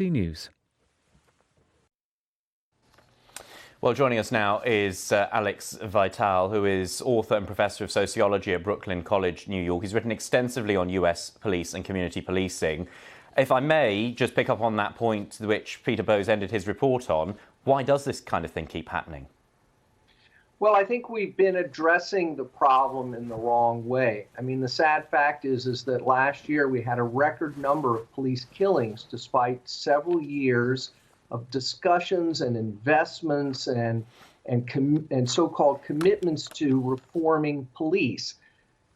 BBC News. Well, joining us now is Alex Vital, who is author and professor of sociology at Brooklyn College, New York. He's written extensively on US police and community policing. If I may just pick up on that point which Peter Bowes ended his report on, why does this kind of thing keep happening? Well, I think we've been addressing the problem in the wrong way. I mean, the sad fact is that last year we had a record number of police killings despite several years of discussions and investments and so-called commitments to reforming police.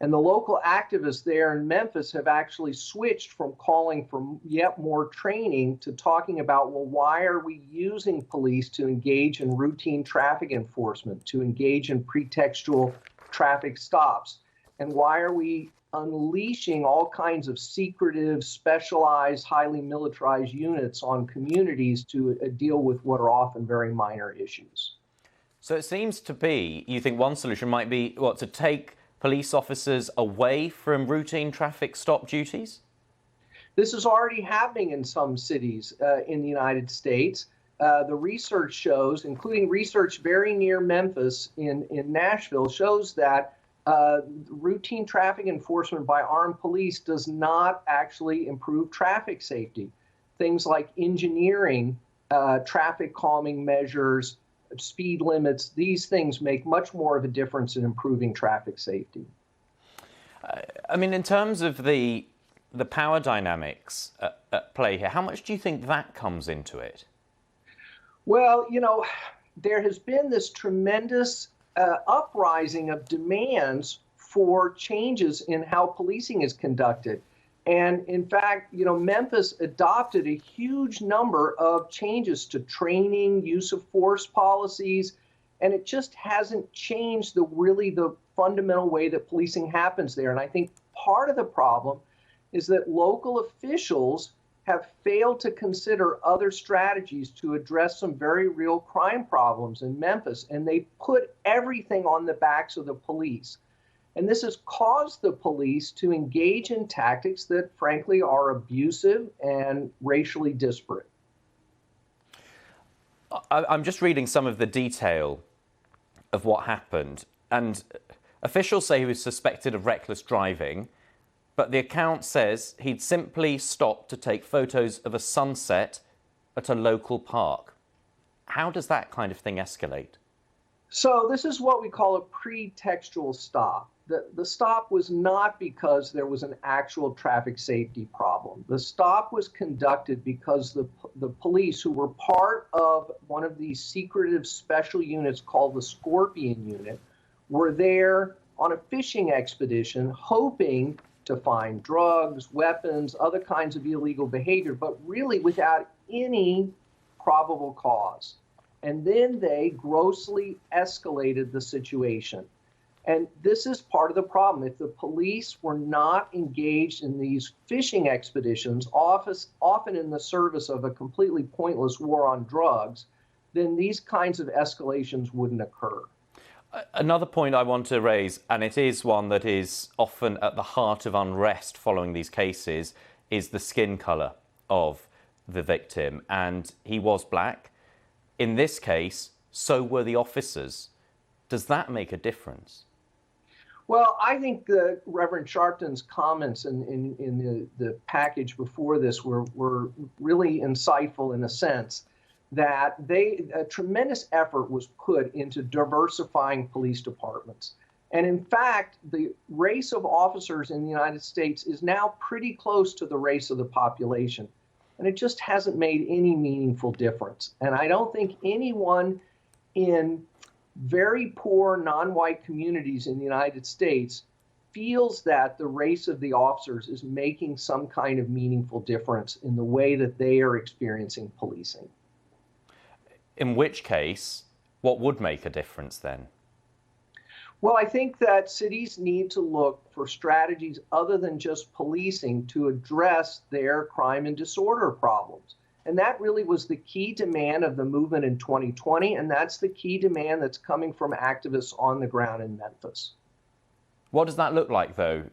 And the local activists there in Memphis have actually switched from calling for yet more training to talking about, well, why are we using police to engage in routine traffic enforcement, to engage in pretextual traffic stops? And why are we unleashing all kinds of secretive, specialized, highly militarized units on communities to deal with what are often very minor issues? So it seems to be, you think one solution might be, what, to take police officers away from routine traffic stop duties? This is already happening in some cities in the United States. The research shows, including research very near Memphis in Nashville, shows that routine traffic enforcement by armed police does not actually improve traffic safety. Things like engineering, traffic calming measures, speed limits, these things make much more of a difference in improving traffic safety. I mean, in terms of the power dynamics at play here, how much do you think that comes into it? Well, you know, there has been this tremendous uprising of demands for changes in how policing is conducted. And in fact, you know, Memphis adopted a huge number of changes to training, use of force policies, and it just hasn't changed the fundamental way that policing happens there. And I think part of the problem is that local officials have failed to consider other strategies to address some very real crime problems in Memphis, and they put everything on the backs of the police. And this has caused the police to engage in tactics that, frankly, are abusive and racially disparate. I'm just reading some of the detail of what happened. And officials say he was suspected of reckless driving, but the account says he'd simply stopped to take photos of a sunset at a local park. How does that kind of thing escalate? So this is what we call a pretextual stop. The stop was not because there was an actual traffic safety problem. The stop was conducted because the police, who were part of one of these secretive special units called the Scorpion Unit, were there on a fishing expedition hoping to find drugs, weapons, other kinds of illegal behavior, but really without any probable cause. And then they grossly escalated the situation. And this is part of the problem. If the police were not engaged in these fishing expeditions, often in the service of a completely pointless war on drugs, then these kinds of escalations wouldn't occur. Another point I want to raise, and it is one that is often at the heart of unrest following these cases, is the skin colour of the victim. And he was black. In this case, so were the officers. Does that make a difference? Well, I think Reverend Sharpton's comments in the package before this were really insightful in a sense that a tremendous effort was put into diversifying police departments. And in fact, the race of officers in the United States is now pretty close to the race of the population. And it just hasn't made any meaningful difference. And I don't think anyone in very poor non-white communities in the United States feels that the race of the officers is making some kind of meaningful difference in the way that they are experiencing policing. In which case, what would make a difference then? Well, I think that cities need to look for strategies other than just policing to address their crime and disorder problems. And that really was the key demand of the movement in 2020, and that's the key demand that's coming from activists on the ground in Memphis. What does that look like, though?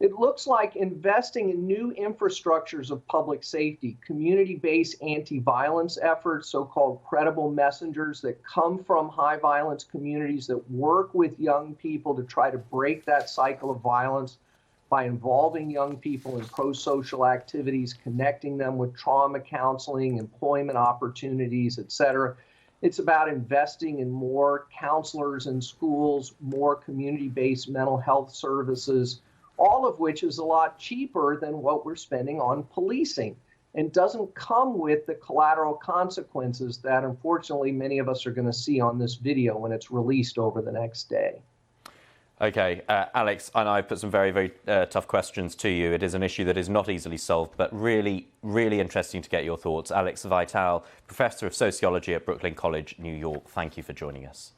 It looks like investing in new infrastructures of public safety, community-based anti-violence efforts, so-called credible messengers that come from high violence communities that work with young people to try to break that cycle of violence by involving young people in pro-social activities, connecting them with trauma counseling, employment opportunities, etc. It's about investing in more counselors in schools, more community-based mental health services, all of which is a lot cheaper than what we're spending on policing and doesn't come with the collateral consequences that unfortunately many of us are going to see on this video when it's released over the next day. Okay, Alex, I know I've put some very, very tough questions to you. It is an issue that is not easily solved, but really, really interesting to get your thoughts. Alex Vitale, Professor of Sociology at Brooklyn College, New York, thank you for joining us.